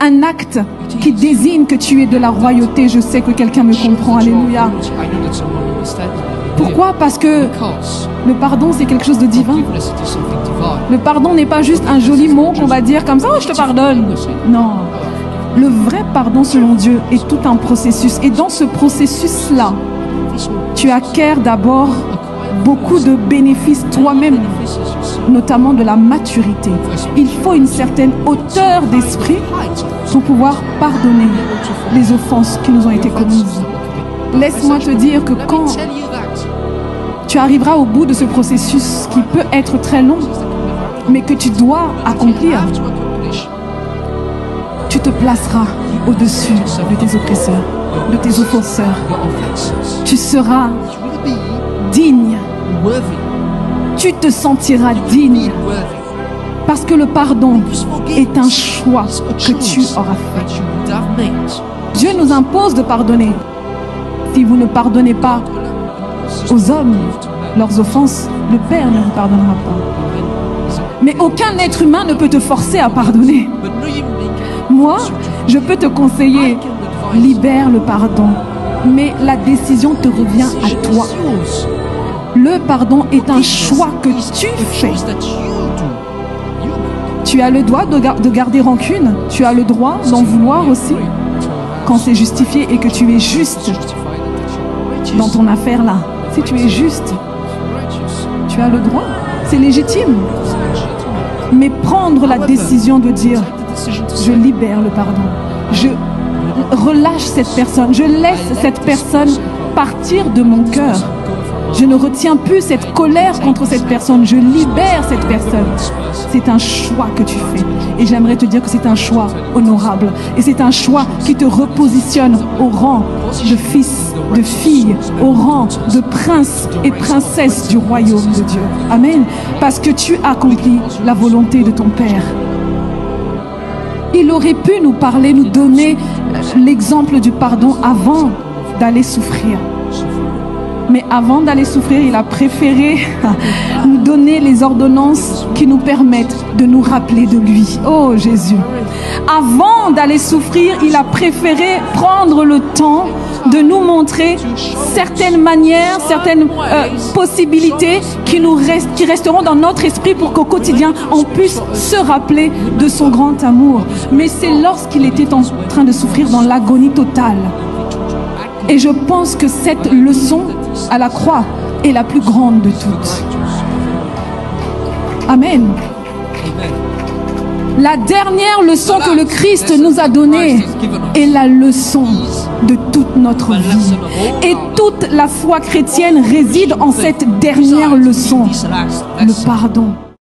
Un acte qui désigne que tu es de la royauté. Je sais que quelqu'un me comprend. Alléluia. Pourquoi? Parce que le pardon, c'est quelque chose de divin. Le pardon n'est pas juste un joli mot qu'on va dire comme ça, oh, je te pardonne. Non. Le vrai pardon selon Dieu est tout un processus. Et dans ce processus-là, tu acquiers d'abord beaucoup de bénéfices toi-même, notamment de la maturité. Il faut une certaine hauteur d'esprit pour pouvoir pardonner les offenses qui nous ont été commises. Laisse-moi te dire que quand tu arriveras au bout de ce processus qui peut être très long, mais que tu dois accomplir, tu te placeras au-dessus de tes oppresseurs, de tes offenseurs. Tu seras digne. Tu te sentiras digne. Parce que le pardon est un choix que tu auras fait. Dieu nous impose de pardonner. Si vous ne pardonnez pas aux hommes leurs offenses, le Père ne vous pardonnera pas. Mais aucun être humain ne peut te forcer à pardonner. Moi, je peux te conseiller, libère le pardon. Mais la décision te revient à toi. Le pardon est un choix que tu fais. Tu as le droit de garder rancune. Tu as le droit d'en vouloir aussi. Quand c'est justifié et que tu es juste dans ton affaire là. Si tu es juste, tu as le droit. C'est légitime. Mais prendre la décision de dire, je libère le pardon. Je relâche cette personne. Je laisse cette personne partir de mon cœur. Je ne retiens plus cette colère contre cette personne. Je libère cette personne. C'est un choix que tu fais. Et j'aimerais te dire que c'est un choix honorable. Et c'est un choix qui te repositionne au rang de fils, de fille, au rang de prince et princesse du royaume de Dieu. Amen. Parce que tu accomplis la volonté de ton Père. Il aurait pu nous parler, nous donner l'exemple du pardon avant d'aller souffrir. Mais avant d'aller souffrir, il a préféré nous donner les ordonnances qui nous permettent de nous rappeler de lui. Oh Jésus! Avant d'aller souffrir, il a préféré prendre le temps de nous montrer certaines manières, certaines possibilités qui resteront dans notre esprit pour qu'au quotidien, on puisse se rappeler de son grand amour. Mais c'est lorsqu'il était en train de souffrir dans l'agonie totale. Et je pense que cette leçon à la croix est la plus grande de toutes. Amen. La dernière leçon que le Christ nous a donnée est la leçon de toute notre vie. Et toute la foi chrétienne réside en cette dernière leçon, le pardon.